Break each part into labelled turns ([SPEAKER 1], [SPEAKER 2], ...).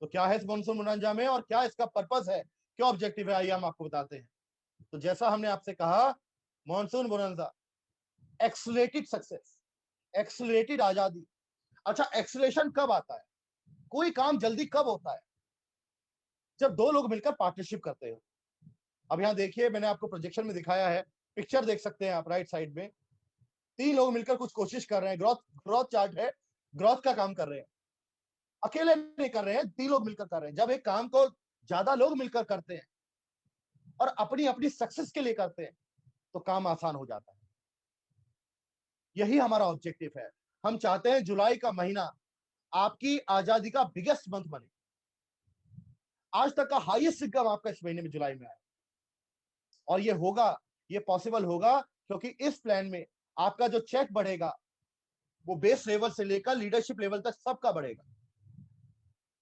[SPEAKER 1] तो क्या है इस मानसून बोनांजा में और क्या इसका पर्पस है, क्या ऑब्जेक्टिव है, आइए हम आपको बताते हैं। तो जैसा हमने आपसे कहा, monsoon bonanza accelerated success, accelerated आजादी। अच्छा, एक्सलेशन कब आता है, कोई काम जल्दी कब होता है? जब दो लोग मिलकर पार्टनरशिप करते हो। अब यहां देखिए, मैंने आपको प्रोजेक्शन में दिखाया है, पिक्चर देख सकते हैं आप राइट साइड में। तीन लोग मिलकर कुछ कोशिश कर रहे हैं, ग्रोथ ग्रोथ चार्ट है, ग्रोथ का काम कर रहे हैं। अकेले नहीं कर रहे हैं, तीन लोग मिलकर कर रहे हैं। जब एक काम को ज्यादा लोग मिलकर करते हैं और अपनी अपनी सक्सेस के लिए करते हैं तो काम आसान हो जाता है। यही हमारा ऑब्जेक्टिव है। हम चाहते हैं जुलाई का महीना आपकी आजादी का बिगेस्ट मंथ बने। आज तक का हाईएस्ट इनकम आपका इस महीने में जुलाई में आया, और ये होगा, ये पॉसिबल होगा क्योंकि इस प्लान में आपका जो चेक बढ़ेगा वो बेस लेवल से लेकर लीडरशिप लेवल तक सबका बढ़ेगा।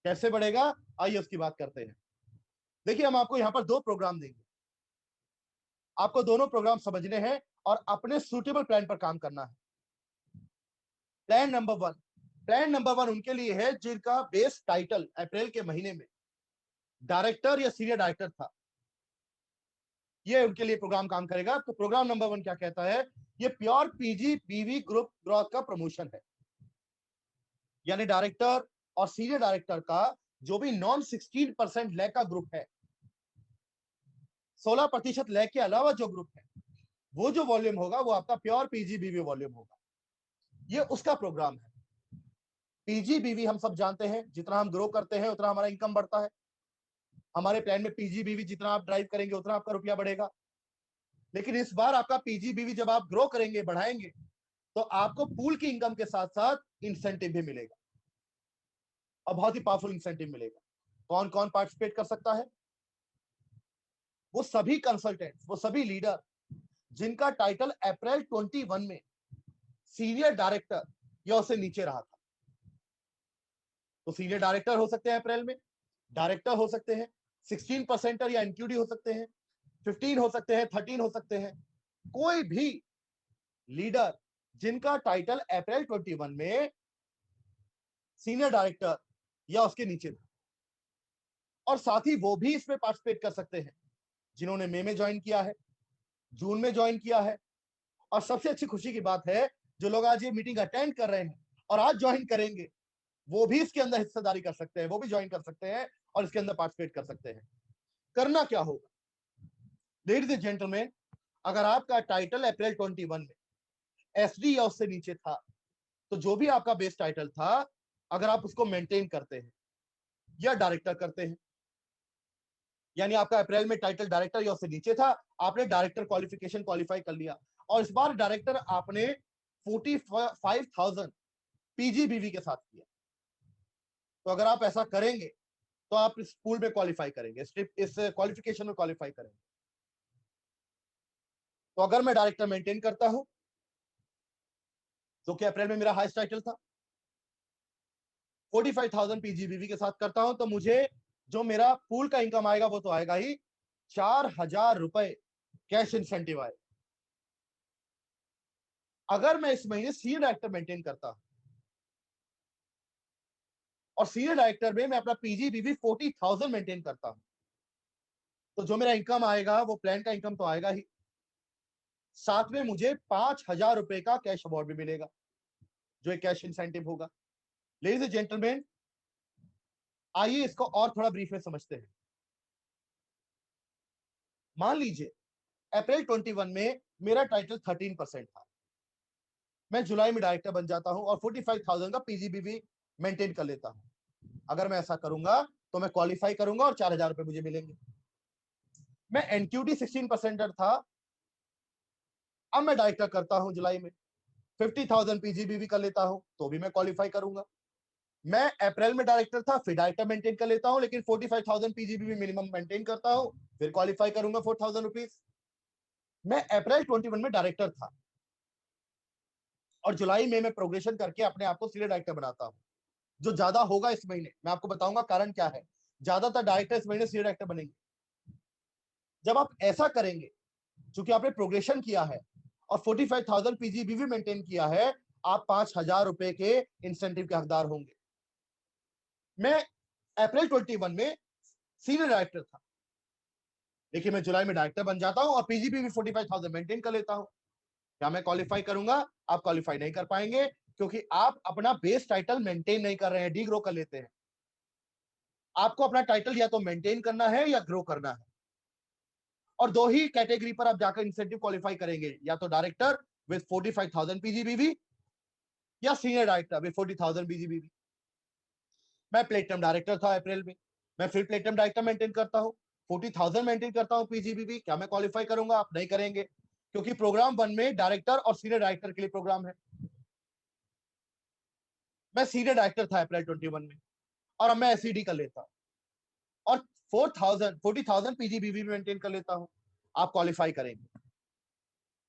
[SPEAKER 1] कैसे बढ़ेगा, आइए उसकी बात करते हैं। देखिए, हम आपको यहां पर दो प्रोग्राम देंगे, आपको दोनों प्रोग्राम समझने हैं और अपने सूटेबल प्लान पर काम करना है। Plan number one, plan number one उनके लिए है जिनका बेस टाइटल अप्रैल के महीने में डायरेक्टर या सीनियर डायरेक्टर था। ये उनके लिए प्रोग्राम काम करेगा। तो प्रोग्राम नंबर वन क्या कहता है, ये प्योर पीजी बीवी ग्रुप ग्रोथ का प्रमोशन है। यानी डायरेक्टर और सीनियर डायरेक्टर का जो भी नॉन 16% लैग का ग्रुप है, 16% लैग के अलावा जो ग्रुप है, वो जो वॉल्यूम होगा वो आपका प्योर पीजीबीवी वॉल्यूम होगा। ये उसका प्रोग्राम है। पीजीबीवी हम सब जानते हैं, जितना हम ग्रो करते हैं उतना हमारा इनकम बढ़ता है। हमारे प्लान में पीजीबीवी जितना आप ड्राइव करेंगे उतना आपका रुपया बढ़ेगा। लेकिन इस बार आपका पीजीबीवी जब आप ग्रो करेंगे, बढ़ाएंगे, तो आपको पूल की इनकम के साथ साथ इंसेंटिव भी मिलेगा, और बहुत ही पावरफुल इंसेंटिव मिलेगा। कौन कौन पार्टिसिपेट कर सकता है? वो सभी कंसल्टेंट्स, वो सभी लीडर जिनका टाइटल अप्रैल 21 में सीनियर डायरेक्टर या उससे नीचे रहा था। तो सीनियर डायरेक्टर हो सकते हैं अप्रैल में, डायरेक्टर हो सकते हैं, 16% या इंक्लूडिव हो सकते हैं, 15 हो सकते हैं, 13 हो सकते हैं। कोई भी लीडर जिनका टाइटल अप्रैल 21 में सीनियर डायरेक्टर या उसके नीचे था, और साथ ही वो भी इसमें पार्टिसिपेट कर सकते हैं जिन्होंने मई में ज्वाइन किया है, जून में ज्वाइन किया है। और सबसे अच्छी खुशी की बात है, जो लोग आज ये मीटिंग अटेंड कर रहे हैं और आज ज्वाइन करेंगे, वो भी इसके अंदर हिस्सेदारी कर सकते हैं, वो भी ज्वाइन कर सकते हैं और इसके अंदर पार्टिसिपेट कर सकते हैं। करना क्या होगा, लेडीज एंड जेंटलमैन, अगर आपका टाइटल अप्रैल 21 में एसडी या उससे नीचे था, तो जो भी आपका बेस टाइटल था, अगर आप उसको मेंटेन करते हैं या डायरेक्टर करते हैं, यानी आपका अप्रैल में टाइटल डायरेक्टर या उससे नीचे था, आपने डायरेक्टर क्वालिफिकेशन क्वालिफाई कर लिया, और इस बार डायरेक्टर आपने 45,000 पीजीबीवी के साथ किया, तो अगर आप ऐसा करेंगे तो आप इस पूल में क्वालिफाई करेंगे, इस क्वालिफिकेशन में क्वालिफाई करेंगे। तो अगर मैं डायरेक्टर मेंटेन करता हूं, जो कि अप्रैल में मेरा हाईएस्ट टाइटल था, 45,000 पीजीबीवी के साथ करता हूं, तो मुझे जो मेरा पूल का इनकम आएगा वो तो आएगा ही, 4,000 रुपए कैश इंसेंटिव आए। अगर मैं इस महीने सीनियर डायरेक्टर मेंटेन करता हूं और सीनियर डायरेक्टर में मैं अपना पीजीबीवी 40,000 मेंटेन करता हूं, तो जो मेरा इनकम आएगा वो प्लान का इनकम तो आएगा ही, साथ में मुझे 5,000 रुपए का कैश अवार्ड भी मिलेगा, जो एक कैश इंसेंटिव होगा। लेडीज एंड जेंटलमैन, आइए इसको और थोड़ा ब्रीफ में समझते हैं। मान लीजिए अप्रैल 21 में मेरा टाइटल 13% था, मैं जुलाई में डायरेक्टर बन जाता हूं और 45,000 का पीजीबीवी मेंटेन कर लेता हूं। अगर मैं ऐसा करूंगा तो मैं क्वालिफाई करूंगा और 4,000 रुपए मुझे मिलेंगे। मैं एनक्यूटी 16% था, अब मैं डायरेक्टर करता हूं जुलाई में, 50,000 पीजीबीवी कर लेता हूं तो भी मैं क्वालिफाई करूंगा। मैं अप्रैल में डायरेक्टर था, फिर डायरेक्टर मेंटेन कर लेता हूं, लेकिन 45,000 पीजीबीवी मिनिमम मेंटेन करता हूं, फिर क्वालिफाई करूंगा 4,000 रुपीज। मैं अप्रैल 21 में डायरेक्टर था और जुलाई में मैं प्रोग्रेशन करके अपने आप को सीनियर डायरेक्टर बनाता हूं। जो ज्यादा होगा इस महीने, मैं आपको बताऊंगा कारण क्या है, ज्यादातर डायरेक्टर इस महीने सीनियर डायरेक्टर बनेंगे। जब आप ऐसा करेंगे, चूंकि आपने प्रोग्रेशन किया है और 45,000 पीजीबीवी मेंटेन किया है, आप 5,000 रुपए के इंसेंटिव के हकदार होंगे। मैं अप्रैल 21 में सीनियर डायरेक्टर था, लेकिन मैं जुलाई में डायरेक्टर बन जाता हूं और पीजीबीवी 45,000 मेंटेन कर लेता हूं। क्या मैं क्वालिफाई करूंगा? आप क्वालिफाई नहीं कर पाएंगे, क्योंकि आप अपना बेस टाइटल मेंटेन नहीं कर रहे हैं, डी ग्रो कर लेते हैं। आपको अपना टाइटल या तो मेंटेन करना है या ग्रो करना है, और दो ही कैटेगरी पर आप जाकर इंसेंटिव क्वालिफाई करेंगे, या तो डायरेक्टर विद 45,000 पीजीबीवी या सीनियर डायरेक्टर विद 40,000 पीजीबीवी। मैं प्लेटिनम डायरेक्टर था अप्रैल में, मैं फिर प्लेटिनम डायरेक्टर मेंटेन करता हूं, 40,000 मेंटेन करता हूं पीजीबीवी। क्या मैं क्वालिफाई करूंगा? आप नहीं करेंगे, क्योंकि प्रोग्राम 1 में डायरेक्टर और सीनियर डायरेक्टर के लिए प्रोग्राम है। मैं सीनियर डायरेक्टर था अप्रैल 21 में, और अब मैं एसईडी कर लेता हूं और 40,000 पीजीबीवी मेंटेन कर लेता हूं। आप क्वालिफाई करेंगे,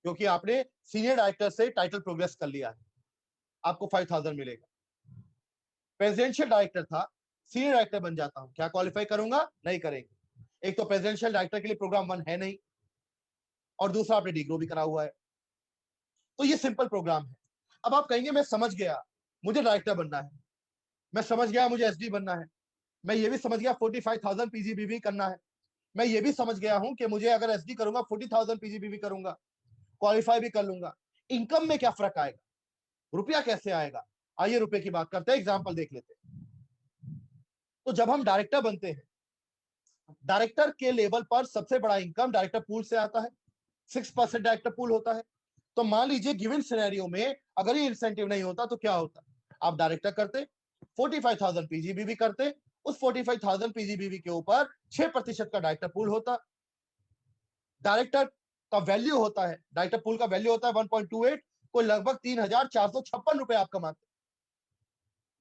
[SPEAKER 1] क्योंकि आपने सीनियर डायरेक्टर से टाइटल प्रोग्रेस कर लिया है, आपको 5,000 मिलेगा। प्रेसिडेंशियल डायरेक्टर था, सीनियर डायरेक्टर बन जाता हूं, क्या क्वालिफाई करूंगा? नहीं करेंगे। एक तो प्रेसिडेंशियल डायरेक्टर के लिए प्रोग्राम 1 है नहीं, और दूसरा आपने डिग्रो भी करा हुआ है। तो ये सिंपल प्रोग्राम है। अब आप कहेंगे मैं समझ गया, मुझे डायरेक्टर बनना है, मैं समझ गया मुझे एसडी बनना है, मैं ये भी समझ गया 45,000 पीजीबीवी करना है, मैं ये भी समझ गया हूं कि मुझे अगर एसडी करूंगा 40,000 पीजीबीवी करूंगा, क्वालिफाई भी कर लूंगा, इनकम में क्या फर्क आएगा, रुपया कैसे आएगा? आइए रुपए की बात करते हैं, एग्जाम्पल देख लेते हैं। तो जब हम डायरेक्टर बनते हैं, डायरेक्टर के लेवल पर सबसे बड़ा इनकम डायरेक्टर पूल से आता है, 6% डायरेक्टर पूल होता है। तो मान लीजिए गिवन सिनेरियो में अगर ये इंसेंटिव नहीं होता तो क्या होता? आप डायरेक्टर करते, 45,000 पीजीबीवी करते, उस 45,000 पीजीबीवी के ऊपर 6% का डायरेक्टर पूल होता। डायरेक्टर का वैल्यू होता है, डायरेक्टर पूल का वैल्यू होता है 1.28, कोई लगभग 3,456 रुपए आप कमाते।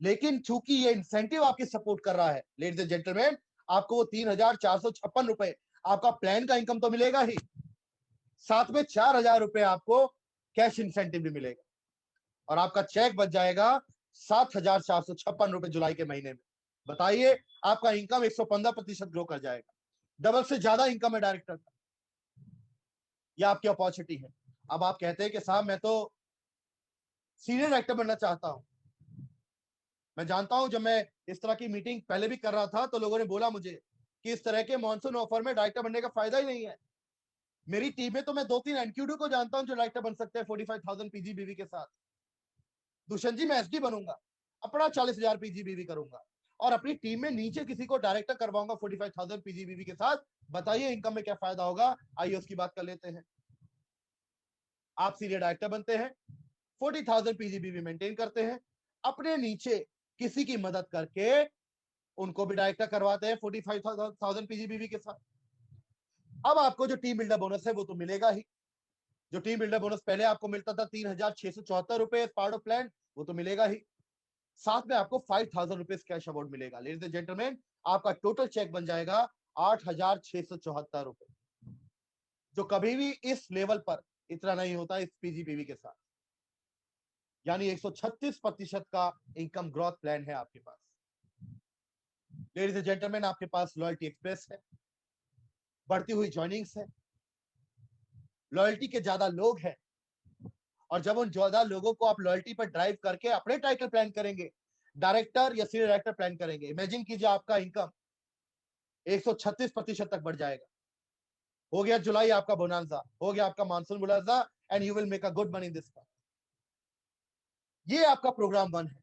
[SPEAKER 1] लेकिन चूंकि ये इंसेंटिव आपकी सपोर्ट कर रहा है लेडीज एंड जेंटलमैन, आपको वो 3,456 रुपए आपका प्लान का इनकम तो मिलेगा ही, साथ में 4,000 रुपए आपको कैश इंसेंटिव भी मिलेगा, और आपका चेक बच जाएगा 7,456 रुपए जुलाई के महीने में। बताइए, आपका इनकम 115% ग्रो कर जाएगा, डबल से ज्यादा इनकम है डायरेक्टर का। यह आपकी अपॉर्चुनिटी है। अब आप कहते हैं कि साहब मैं तो सीनियर डायरेक्टर बनना चाहता हूं। मैं जानता हूं, जब मैं इस तरह की मीटिंग पहले भी कर रहा था तो लोगों ने बोला मुझे कि इस तरह के मॉनसून ऑफर में डायरेक्टर बनने का फायदा ही नहीं है। मेरी टीम में तो मैं 2-3 एनक्यूडी को जानता हूं जो डायरेक्टर बन सकते हैं 45,000 पीजीबीवी के साथ। दुष्यंत जी मैं एसडी बनूंगा, अपना 40,000 पीजीबीवी करूंगा, और अपनी टीम में नीचे किसी को डायरेक्टर करवाऊंगा 45,000 पीजीबीवी के साथ। बताइए इनकम में क्या फायदा होगा? आइए उसकी बात कर लेते हैं। आप सीनियर डायरेक्टर बनते हैं, 40,000 पीजीबीवी मेंटेन करते हैं, अपने नीचे किसी की मदद करके उनको भी डायरेक्टर करवाते हैं 45,000 पीजीबीवी के साथ। अब आपको जो टीम बिल्डर बोनस है वो तो मिलेगा ही। जो टीम बिल्डर बोनस पहले आपको मिलता था 3,674 रुपए पार्ट ऑफ प्लान, वो तो मिलेगा ही। साथ में आपको 5,000 रुपीज कैश अवार्ड मिलेगा। लेडीज एंड जेंटलमैन, आपका टोटल चेक बन जाएगा 8,674 रुपए, जो कभी भी इस लेवल पर इतना नहीं होता इस पीजीपीवी के साथ। यानी 136% का इनकम ग्रोथ प्लान है आपके पास। लेडीज एंड जेंटलमैन, आपके पास लॉयल्टी एक्सप्रेस है, बढ़ती हुई ज्वाइनिंग्स है, लॉयल्टी के ज्यादा लोग हैं, और जब उन ज्यादा लोगों को आप लॉयल्टी पर ड्राइव करके अपने टाइटल प्लान करेंगे, डायरेक्टर या सीनियर डायरेक्टर प्लान करेंगे, इमेजिन कीजिए आपका इनकम 136% तक बढ़ जाएगा। हो गया जुलाई आपका बोनांजा, हो गया आपका monsoon bonanza, and you will make a good money in this. ये आपका प्रोग्राम 1 है।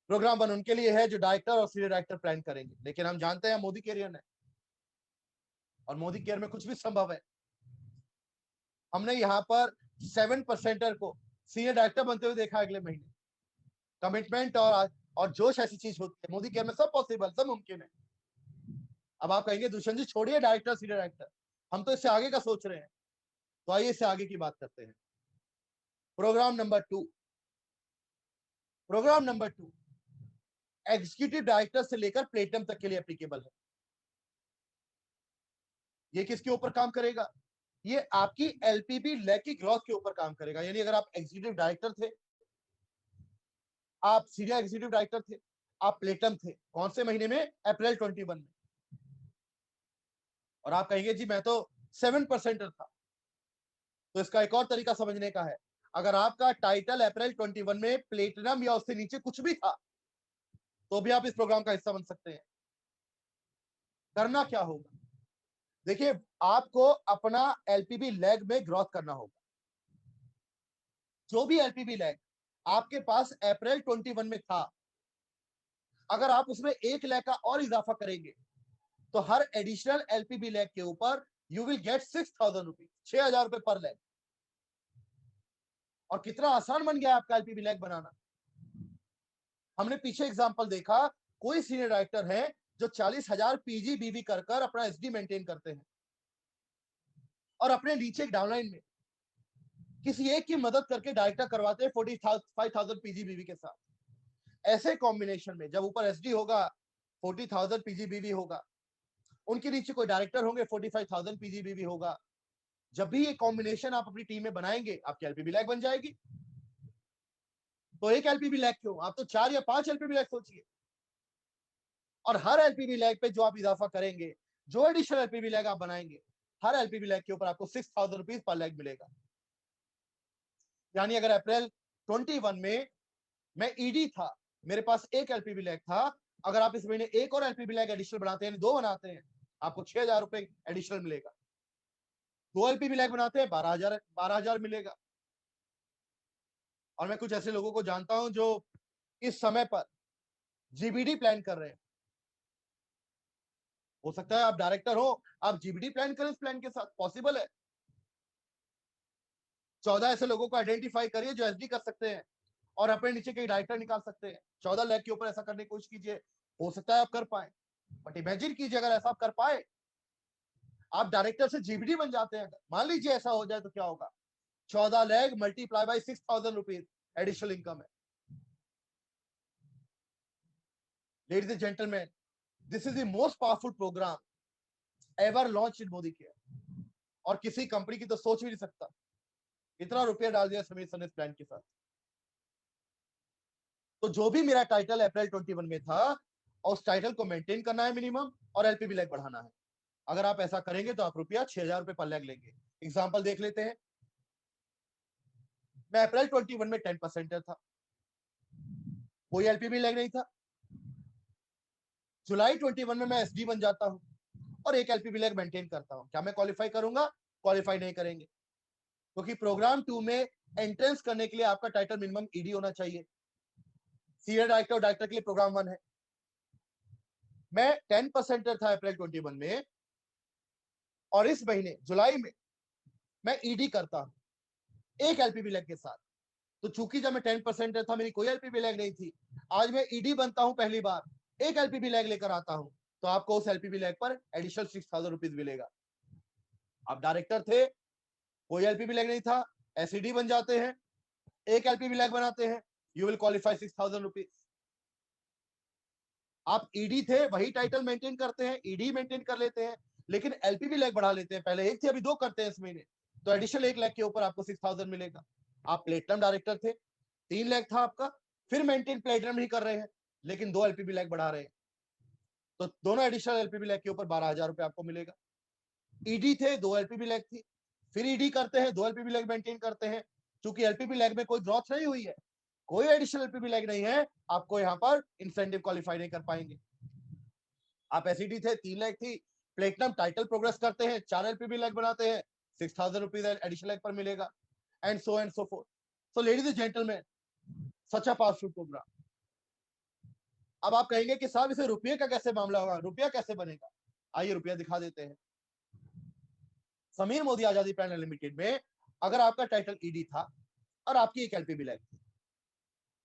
[SPEAKER 1] प्रोग्राम 1 उनके लिए है जो डायरेक्टर और सीनियर डायरेक्टर प्लान करेंगे। लेकिन हम जानते हैं मोदी केयर है, और मोदी केयर में कुछ भी संभव है। हमने यहाँ पर 7%er को सीनियर डायरेक्टर बनते हुए देखा अगले महीने। कमिटमेंट और जोश ऐसी चीज होती है, मोदी केयर में सब पॉसिबल, सब मुमकिन है। अब आप कहेंगे दुष्यंत जी छोड़िए डायरेक्टर सीनियर डायरेक्टर, हम तो इससे आगे का सोच रहे हैं। तो आइए इससे आगे की बात करते हैं। Programme number 2, programme number 2 executive director से लेकर प्लेटिनम तक के लिए एप्लीकेबल है। ये किसके ऊपर काम करेगा? ये आपकी एलपीबी लेग की ग्रोथ के ऊपर काम करेगा। यानी अगर आप एग्जीक्यूटिव डायरेक्टर थे, आप सीनियर एग्जीक्यूटिव डायरेक्टर थे, आप प्लेटिनम थे, कौन से महीने में? अप्रैल 21 में। और आप कहेंगे जी मैं तो 7%er था। तो इसका एक और तरीका समझने का है, अगर आपका टाइटल अप्रैल 21 में प्लेटिनम या उससे नीचे कुछ भी था, तो भी आप इस प्रोग्राम का हिस्सा बन सकते हैं। करना क्या होगा, देखिए आपको अपना एलपीबी लैग में ग्रोथ करना होगा। जो भी एलपीबी लैग आपके पास अप्रैल 21 में था, अगर आप उसमें 1 लाख का और इजाफा करेंगे तो हर एडिशनल एलपीबी लैग के ऊपर यू विल गेट 6,000 रुपीज, 6,000 रुपए पर लैग। और कितना आसान बन गया आपका एलपीबी लैग बनाना। हमने पीछे एग्जांपल देखा, कोई सीनियर डायरेक्टर है जो 40,000 पीजीबीवी कर अपना एसडी मेंटेन करते हैं और अपने नीचे डाउनलाइन में किसी एक की मदद करके डायरेक्टर करवाते हैं 45,000 पीजीबीवी के साथ। ऐसे कॉम्बिनेशन में जब ऊपर एसडी होगा 40,000 पीजीबीवी होगा, उनके नीचे कोई डायरेक्टर होंगे 45,000 पीजीबीवी होगा। जब भी ये कॉम्बिनेशन आप अपनी टीम में बनाएंगे, आपकी एलपीबी लैग बन जाएगी। तो एक एलपीबी लैग क्यों, आप तो 4 या 5 एलपीबी लैग सोचिए। और हर एलपीबी लैग पे जो आप इजाफा करेंगे, जो एडिशनल एलपीबी लैग आप बनाएंगे, हर एलपीबी लैग के ऊपर आपको 6,000 रुपीज पर लैग मिलेगा। यानी अगर अप्रैल 21 में मैं ईडी था, मेरे पास एक एलपीबी लैग था, अगर आप इस महीने एक और एलपीबी लैग एडिशनल बनाते हैं, 2 बनाते हैं, आपको 6,000 रुपए एडिशनल मिलेगा। 2 एलपीबी लैग बनाते हैं, 12,000 मिलेगा। और मैं कुछ ऐसे लोगों को जानता हूं जो इस समय पर जीबीडी प्लान कर रहे हैं। हो सकता है आप डायरेक्टर हो, आप जीबीडी प्लान करें, इस प्लान के साथ पॉसिबल है। 14 ऐसे लोगों को आइडेंटिफाई करिए जो एसडी कर सकते हैं और अपने नीचे के डायरेक्टर निकाल सकते हैं। 14 लाख के ऊपर ऐसा करने की कोशिश कीजिए, हो सकता है आप कर पाए। बट इमेजिन कीजिए अगर ऐसा आप कर पाए, आप डायरेक्टर से जीबीडी बन जाते हैं। मान लीजिए ऐसा हो जाए तो क्या होगा, 14 lakh multiply by 6,000 rupees additional income है। Ladies and gentleman, this is the most powerful programme ever launch in Modi care. और किसी कंपनी की तो सोच भी नहीं सकता इतना रुपया डाल दिया समीर सर ने इस प्लान के साथ। तो जो भी मेरा टाइटल अप्रैल 21 में था, और उस टाइटल को मेंटेन करना है मिनिमम, और एलपीबी लैग बढ़ाना है। अगर आप ऐसा करेंगे तो आप रुपया 6,000 रुपए पर लैग लेंगे। एग्जाम्पल देख लेते हैं। मैं अप्रैल 21 में 10% था, कोई एलपीबी लैग नहीं था। जुलाई 21 में मैं एसडी बन जाता हूं और एक एलपीबी लैग मेंटेन करता हूं, क्या मैं क्वालिफाई करूंगा? क्वालिफाई नहीं करेंगे, क्योंकि प्रोग्राम 2 में एंट्रेंस करने के लिए आपका टाइटल मिनिमम ईडी होना चाहिए। सीनियर डायरेक्टर और डायरेक्टर के लिए प्रोग्राम 1 है। मैं 10% था अप्रैल 21 में, और इस महीने जुलाई में मैं ईडी करता हूं एक एलपीबी लैग के साथ। तो चूंकि जब मैं 10% था, मेरी कोई एलपीबी लैग नहीं थी, आज मैं ईडी बनता हूं पहली बार, एक एलपीबी लैग लेकर आता हूं, तो आपको उस एलपीबी लैग पर एडिशनल 6,000 रुपीज मिलेगा। आप डायरेक्टर थे, कोई एलपीबी लैग नहीं था, एसईडी बन जाते हैं, एक एलपीबी लैग बनाते हैं, यू विल क्वालिफाई 6,000 रुपीज। आप ईडी थे, वही टाइटल मेंटेन करते हैं, ईडी मेंटेन कर लेते हैं, लेकिन एलपीबी लैग बढ़ा लेते हैं। पहले एक थी, अभी 2 करते हैं इस महीने, तो एडिशनल 1 लाख के ऊपर आपको 6,000 मिलेगा। आप प्लेटिनम डायरेक्टर थे, 3 लाख था आपका, फिर मेंटेन प्लेटिनम नहीं कर रहे हैं, लेकिन 2 एलपीबी लैग बढ़ा रहे हैं, तो दोनों एडिशनल एलपीबी लैग के ऊपर 12,000 रुपए आपको मिलेगा। ईडी थे, 2 एलपीबी लैग थी, फिर ईडी करते हैं, 2 एलपीबी लैग मेंटेन करते हैं। चूंकि एलपीबी लैग में कोई ग्रोथ नहीं हुई है, कोई एडिशनल एलपीबी लैग नहीं है, आपको यहाँ पर इंसेंटिव क्वालिफाई नहीं कर पाएंगे। आप एसईडी थे, 3 लाख थी, प्लेटिनम टाइटल प्रोग्रेस करते हैं, 4 एलपीबी लैग बनाते हैं, 6,000 रुपीज एडिशनल लैग पर मिलेगा, and so forth. So ladies and gentlemen, such a powerful programme. अब आप कहेंगे कि साहब इसे रुपये का कैसे मामला होगा, रुपया कैसे बनेगा? आइए रुपया दिखा देते हैं। समीर मोदी आजादी प्लान लिमिटेड में अगर आपका टाइटल ईडी था और आपकी एक एलपीबी लैग थी,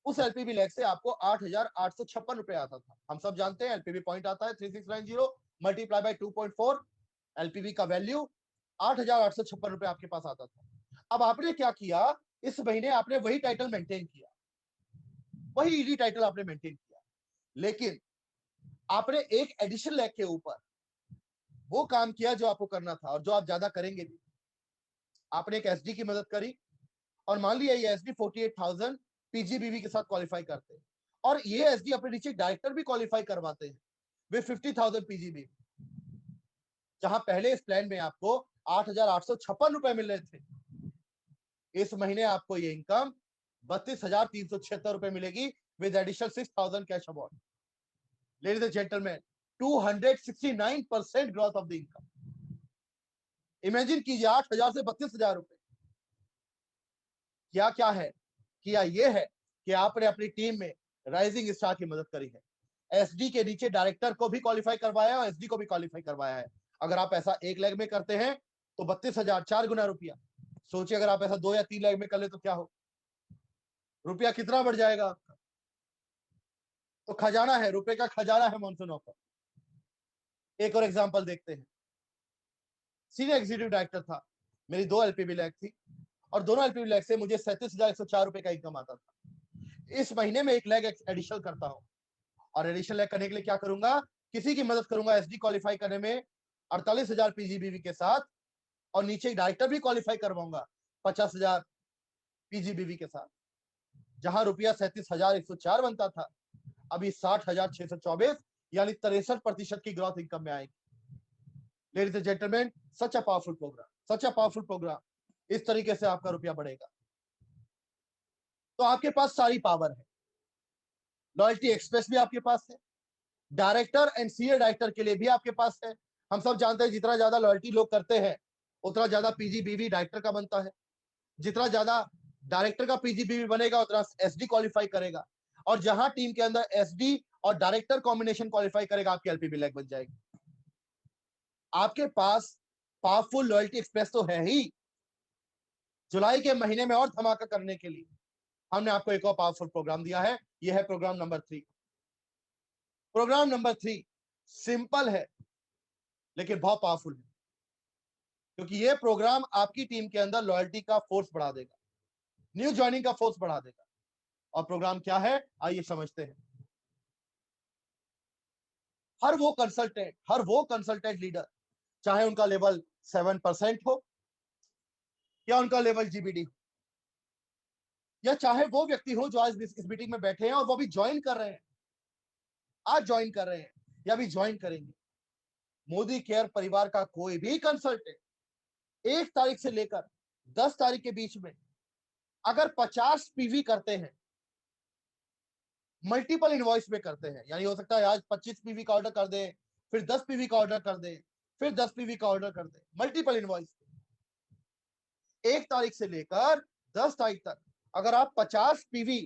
[SPEAKER 1] उस एलपीबी लैग से आपको 8,856 रुपए आता था। हम सब जानते हैं एलपीबी पॉइंट आता है 3690 मल्टीप्लाई बाय 2.4, एलपीबी का वैल्यू 8,856 रुपए आपके पास आता था। अब आपने क्या किया, इस महीने आपने वही टाइटल मेंटेन किया, वही ईडी टाइटल आपने मेंटेन किया, लेकिन आपने एक एडिशनल लैग के ऊपर वो काम किया जो आपको करना था और जो आप ज्यादा करेंगे भी। आपने एक एसडी की मदद करी, और मान लिया ये एसडी 48,000 पीजीबीवी के साथ क्वालिफाई करते हैं, और ये एसडी अपने नीचे डायरेक्टर भी क्वालिफाई करवाते हैं वे 50,000 पीजीबीवी। जहां पहले इस प्लान में आपको 8,856 रुपए मिल रहे थे, इस महीने आपको ये इनकम 32,376 रुपए मिलेगी with additional 6,000 cash award. Ladies and gentleman, 269% growth of the income. Imagine कीजिए 8,000 से 32,000 रुपए। क्या क्या है? किया ये है कि आपने अपनी टीम में राइजिंग स्टार की मदद करी है, एसडी के नीचे डायरेक्टर को भी क्वालिफाई करवाया है और एसडी को भी क्वालिफाई करवाया है। अगर आप ऐसा एक लेग में करते हैं तो 32,000, 4 गुना रुपया। सोचिए अगर आप ऐसा 2 या 3 लेग में कर ले तो क्या हो, रुपया कितना बढ़ जाएगा आपका। तो खजाना है, रुपए का खजाना है मॉनसून ऑफर। एक और एग्जांपल देखते हैं। सीनियर एग्जीक्यूटिव डायरेक्टर था, मेरी 2 एलपीबी लैग थी और दोनों एलपीबी लैग से मुझे 37,104 रुपए का इनकम आता था। इस महीने में एक लैग एडिशनल करता हूं और एडिशनल लैग करने के लिए क्या करूंगा, किसी की मदद करूंगा एसडी क्वालिफाई करने में 48,000 पीजीबीवी के साथ, और नीचे डायरेक्टर भी क्वालिफाई करवाऊंगा 50,000 पीजीबीवी के साथ। जहां रुपया 37,104 बनता था, अभी 60,624 यानी 63% की ग्रोथ इनकम में आएगी। Ladies and gentlemen, such a powerful programme, such a powerful programme. इस तरीके से आपका रुपया बढ़ेगा। तो आपके पास सारी पावर है, लॉयल्टी एक्सप्रेस भी आपके पास है, डायरेक्टर एंड सीनियर डायरेक्टर के लिए भी आपके पास है। हम सब जानते हैं जितना ज्यादा लॉयल्टी लोग करते हैं उतना ज्यादा पीजीबीवी डायरेक्टर का बनता है, जितना ज्यादा डायरेक्टर का पीजीबीवी बनेगा उतना एसडी क्वालिफाई करेगा, और जहां टीम के अंदर एसडी और डायरेक्टर कॉम्बिनेशन क्वालिफाई करेगा आपकी एलपीबी लैग बन जाएगी। आपके पास पावरफुल लॉयल्टी एक्सप्रेस तो है ही। जुलाई के महीने में और धमाका करने के लिए हमने आपको एक और पावरफुल प्रोग्राम दिया है। यह है programme number 3। Programme number 3 simple है लेकिन बहुत पावरफुल है, क्योंकि यह प्रोग्राम आपकी टीम के अंदर लॉयल्टी का फोर्स बढ़ा देगा, न्यू ज्वाइनिंग का फोर्स बढ़ा देगा। और प्रोग्राम क्या है, आइए समझते हैं। हर वो कंसल्टेंट लीडर, चाहे उनका लेवल 7% हो या उनका लेवल जीबीडी हो, या चाहे वो व्यक्ति हो जो आज इस मीटिंग में बैठे हैं और वो भी ज्वाइन कर रहे हैं, आज ज्वाइन कर रहे हैं या भी ज्वाइन करेंगे, मोदी केयर परिवार का कोई भी कंसल्टेंट 1 तारीख से लेकर 10 तारीख के बीच में अगर 50 पीवी करते हैं, मल्टीपल इनवॉइस में करते हैं, यानी हो सकता है आज 25 पीवी का ऑर्डर कर दें, फिर 10 पीवी का ऑर्डर कर दें, फिर 10 पीवी का ऑर्डर कर दें, मल्टीपल इनवॉइस 1 तारीख से लेकर 10 तारीख तक अगर आप 50 पीवी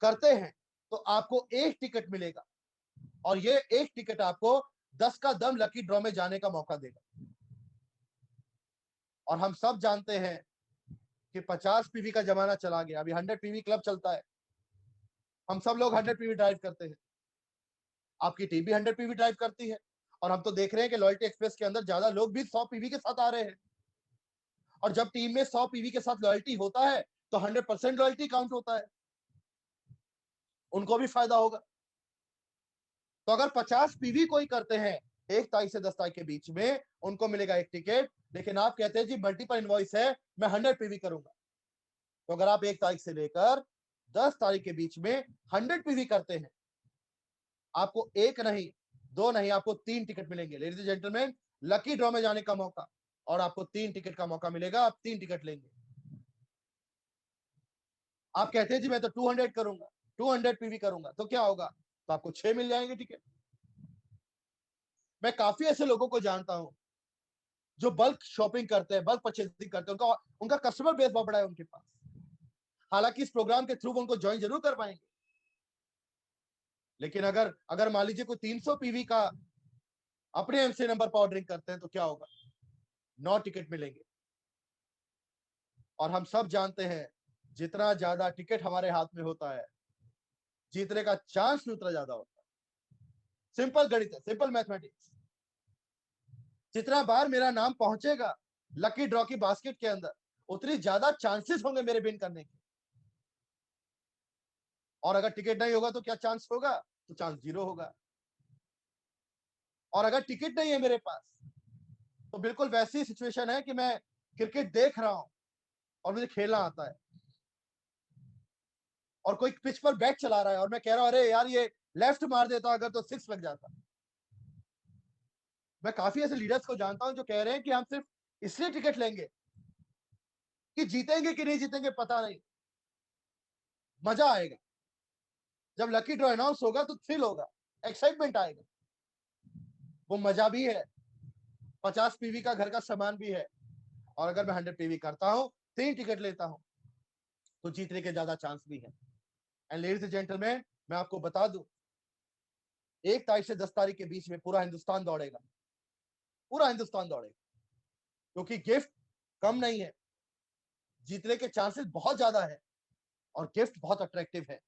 [SPEAKER 1] करते हैं तो आपको एक टिकट मिलेगा, और ये एक टिकट आपको 10 का दम लकी ड्रॉ में जाने का मौका देगा। और हम सब जानते हैं कि 50 पीवी का जमाना चला गया, अभी 100 पीवी क्लब चलता है। हम सब लोग 100 पीवी ड्राइव करते हैं, आपकी टीम भी 100 पीवी ड्राइव करती है, और हम तो देख रहे हैं कि लॉयल्टी एक्सप्रेस के अंदर ज्यादा लोग भी 100 पीवी के साथ आ रहे हैं। और जब टीम में 100 पीवी के साथ लॉयल्टी होता है तो 100% लॉयल्टी काउंट होता है, उनको भी फायदा होगा। तो अगर 50 पीवी कोई करते हैं 1 तारीख से 10 तारीख के बीच में, उनको मिलेगा एक टिकट। लेकिन आप कहते हैं जी मल्टीपल इनवॉइस है, मैं 100 पीवी करूंगा। तो अगर आप 1 तारीख से लेकर 10 तारीख के बीच में 100 पीवी करते हैं, आपको एक नहीं, 2 नहीं, आपको 3 टिकट मिलेंगे। Ladies and gentleman, lucky draw में जाने का मौका, और आपको 3 टिकट का मौका मिलेगा, आप 3 टिकट लेंगे। आप कहते हैं जी मैं तो 200 करूंगा, 200 पीवी करूंगा, तो क्या होगा, तो आपको 6 मिल जाएंगे टिकट। मैं काफी ऐसे लोगों को जानता हूं जो बल्क शॉपिंग करते हैं, बल्क परचेसिंग करते हैं, उनका उनका कस्टमर बेस बहुत बड़ा है उनके पास। हालांकि इस प्रोग्राम के थ्रू उनको ज्वाइन जरूर कर पाएंगे, लेकिन अगर अगर मान लीजिए कोई 300 पीवी का अपने एमसी नंबर पर ऑर्डरिंग करते हैं तो क्या होगा, 9 टिकट मिलेंगे। और हम सब जानते हैं जितना ज्यादा टिकट हमारे हाथ में होता है, जीतने का चांस भी उतना ज्यादा होता है। सिंपल गणित है, सिंपल मैथमेटिक्स। जितना बार मेरा नाम पहुंचेगा लकी ड्रॉ की बास्केट के अंदर, उतनी ज्यादा चांसेस होंगे मेरे विन करने के। और अगर टिकट नहीं होगा तो क्या चांस होगा, तो चांस 0 होगा। और अगर टिकट नहीं है मेरे पास तो बिल्कुल वैसी सिचुएशन है कि मैं क्रिकेट देख रहा हूं और मुझे खेलना आता है, और कोई पिच पर बैट चला रहा है और मैं कह रहा हूं अरे यार ये लेफ्ट मार देता अगर तो 6 लग जाता। मैं काफी ऐसे लीडर्स को जानता हूं जो कह रहे हैं कि हम सिर्फ इसलिए टिकट लेंगे कि जीतेंगे कि नहीं जीतेंगे पता नहीं, मजा आएगा। जब लकी ड्रॉ अनाउंस होगा तो थ्रिल होगा, एक्साइटमेंट आएगा। वो मजा भी है, 50 पीवी का घर का सामान भी है। और अगर मैं 100 पीवी करता हूं, 3 टिकट लेता हूं, तो जीतने के ज्यादा चांस भी है। एंड लेडीज एंड जेंटलमैन, मैं आपको बता दूं, 1 तारीख से 10 तारीख के बीच में पूरा हिंदुस्तान दौड़ेगा, पूरा हिंदुस्तान दौड़ेगा, क्योंकि गिफ्ट कम नहीं है, जीतने के चांसेस बहुत ज्यादा है और गिफ्ट बहुत अट्रैक्टिव है।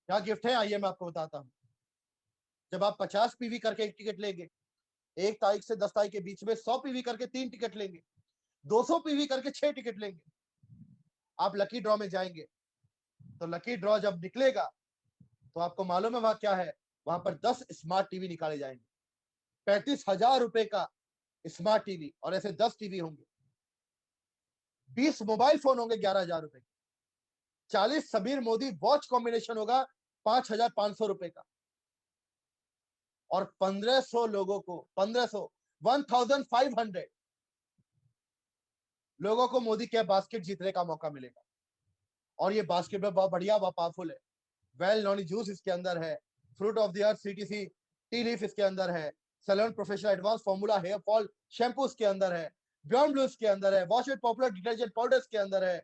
[SPEAKER 1] क्या गिफ्ट है, आइए मैं आपको बताता हूं। जब आप 50 पीवी करके 1 टिकट लेंगे, 1 तारीख से 10 तारीख के बीच में 100 पीवी करके 3 टिकट लेंगे, 200 पीवी करके 6 टिकट लेंगे, आप लकी ड्रॉ में जाएंगे। तो लकी ड्रॉ जब निकलेगा तो आपको मालूम है वहां क्या है, वहां पर 10 स्मार्ट टीवी निकाले जाएंगे, 35,000 रुपए का स्मार्ट टीवी, और ऐसे 10 टीवी होंगे, 20 मोबाइल फोन होंगे 11,000 रुपए के, 40 समीर मोदी वॉच कॉम्बिनेशन होगा 5,500 रुपए का, और 1,500 लोगों को, 1,500 लोगों को मोदी कैप बास्केट जीतने का मौका मिलेगा। और ये बास्केट में बहुत बढ़िया, बहुत पावरफुल है। वेल नॉनी जूस इसके अंदर है, fruit of the earth CTC tea leaf इसके अंदर है, salon professional advance formula hair fall shampoo इसके अंदर है, बियॉन्ड ब्लू इसके अंदर है, wash with popular detergent powder इसके अंदर है,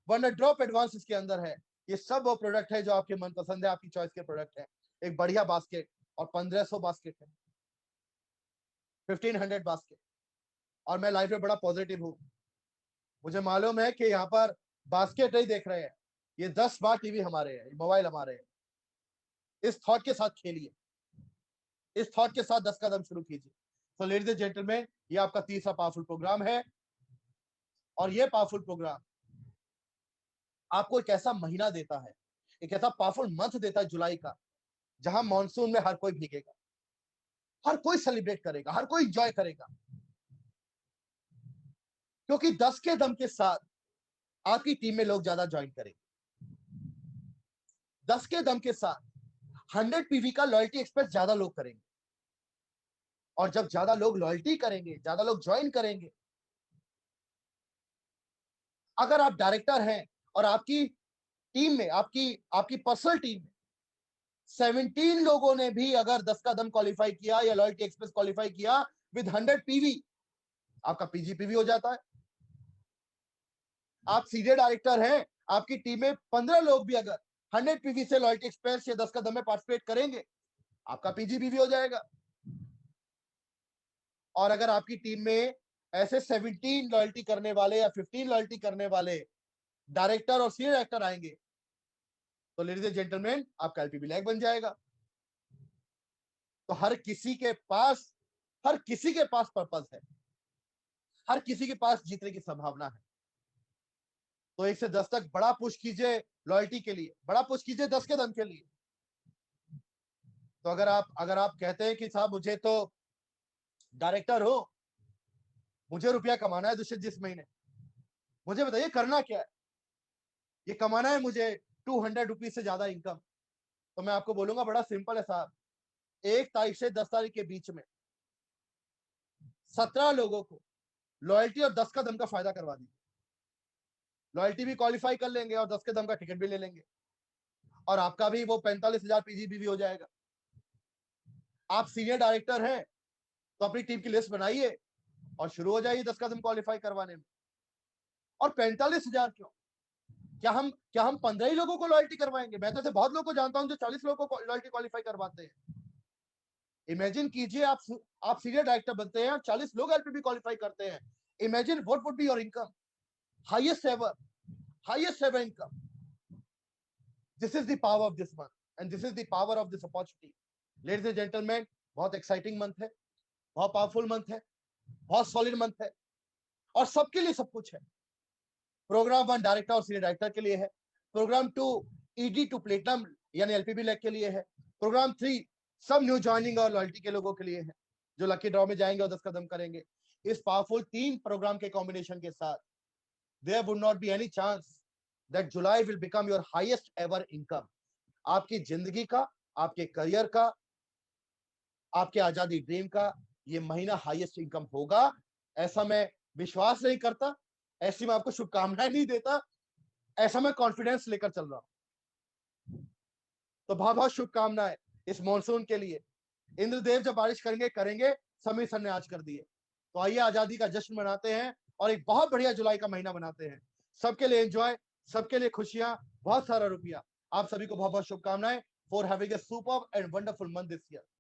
[SPEAKER 1] वंडर ड्रॉप एडवांस इसके अंदर है। ये सब वो प्रोडक्ट है जो आपके मनपसंद है, आपकी चॉइस के प्रोडक्ट है। एक बढ़िया बास्केट, और 1,500 बास्केट है, 1,500 बास्केट। और मैं लाइफ में बड़ा पॉजिटिव हूँ, मुझे मालूम है कि यहाँ पर बास्केट नहीं देख रहे हैं, ये 10 स्मार्ट टीवी हमारे हैं, मोबाइल हमारे हैं। इस थॉट के साथ खेलिए, इस थॉट के साथ 10 कदम शुरू कीजिए। तो लेडीज एंड जेंटलमैन, ये आपका तीसरा पावरफुल प्रोग्राम है, और ये पावरफुल प्रोग्राम आपको एक ऐसा महीना देता है, एक ऐसा पावरफुल मंथ देता है जुलाई का, जहां मॉनसून में हर कोई भीगेगा, हर कोई सेलिब्रेट करेगा, हर कोई एंजॉय करेगा, क्योंकि 10 के दम के साथ आपकी टीम में लोग ज्यादा ज्वाइन करेंगे। 10 के दम के साथ 100 पीवी का लॉयल्टी एक्सप्रेस ज्यादा लोग करेंगे, और जब ज्यादा लोग लॉयल्टी करेंगे, ज्यादा लोग ज्वाइन करेंगे, अगर आप डायरेक्टर हैं और आपकी टीम में, आपकी आपकी पर्सनल टीम में 17 लोगों ने भी अगर 10 का दम क्वालिफाई किया या लॉयल्टी एक्सप्रेस क्वालिफाई किया विद 100 पीवी, आपका पीजीपीवी हो जाता है। आप सीनियर डायरेक्टर हैं, आपकी टीम में 15 लोग भी अगर 100 पीवी से लॉयल्टी एक्सप्रेस या 10 का दम में पार्टिसिपेट करेंगे, आपका पीजीपीवी हो जाएगा। और अगर आपकी टीम में ऐसे 17 लॉयल्टी करने वाले या 15 लॉयल्टी करने वाले डायरेक्टर और सीनियर डायरेक्टर आएंगे, तो लेडीज एंड जेंटलमैन, आपका एलपीबी लैग बन जाएगा। तो हर किसी के पास, हर किसी के पास पर्पस है, हर किसी के पास जीतने की संभावना है। तो 1 से 10 तक बड़ा पुश कीजिए लॉयल्टी के लिए, बड़ा पुश कीजिए 10 के दम के लिए। तो अगर आप कहते हैं कि साहब मुझे तो डायरेक्टर हो, मुझे रुपया कमाना है जिस महीने, मुझे बताइए करना क्या है। ये कमाना है मुझे 200 रुपीज से ज्यादा इनकम, तो मैं आपको बोलूंगा बड़ा सिंपल है साहब, 1 तारीख से 10 तारीख के बीच में 17 लोगों को लॉयल्टी और 10 का दम का फायदा करवा दीजिए। लॉयल्टी भी क्वालिफाई कर लेंगे और 10 के दम का टिकट भी ले लेंगे, और आपका भी वो 45,000 पीजीबी भी हो जाएगा। आप सीनियर डायरेक्टर हैं तो अपनी टीम की लिस्ट बनाइए और शुरू हो जाइए 10 का दम क्वालिफाई करवाने में। और 45,000 क्यों, क्या हम 15 ही लोगों को लॉयल्टी करवाएंगे? मैं तो ऐसे बहुत लोगों को जानता हूं जो 40 लोगों को लॉयल्टी क्वालिफाई करवाते हैं। इमेजिन कीजिए, आप सीनियर डायरेक्टर बनते हैं, 40 लोग एलपीबी क्वालिफाई करते हैं। Imagine what would be your income, highest ever income. This is the power of this month, and this is the power of this opportunity. Ladies and gentleman, बहुत exciting month है, बहुत powerful month है, बहुत solid month है, और सबके लिए सब कुछ है। प्रोग्राम 1 डायरेक्टर और सीनियर डायरेक्टर के लिए है, प्रोग्राम 2 ईडी टू प्लेटिनम यानी एलपीबी लैग के लिए है, प्रोग्राम 3 सब न्यू ज्वाइनिंग और लॉयल्टी के लोगों के लिए है जो लकी ड्रॉ में जाएंगे और 10 कदम करेंगे। इस पावरफुल 3 प्रोग्राम के कॉम्बिनेशन के साथ there would not be any chance that July will become your highest ever income. आपकी जिंदगी का, आपके करियर का, आपके आजादी ड्रीम का ये महीना हाईएस्ट इनकम होगा, ऐसा मैं विश्वास नहीं करता, ऐसी मैं आपको शुभकामनाएं नहीं देता, ऐसा मैं कॉन्फिडेंस लेकर चल रहा हूं। तो बहुत बहुत शुभकामनाएं इस मॉनसून के लिए, इंद्रदेव जब बारिश करेंगे करेंगे, समीर सर ने आज कर दिए। तो आइए आजादी का जश्न मनाते हैं और एक बहुत बढ़िया जुलाई का महीना बनाते हैं। सबके लिए एंजॉय, सबके लिए खुशियां, बहुत सारा रुपया। आप सभी को बहुत बहुत शुभकामनाएं for having a superb and wonderful month this year.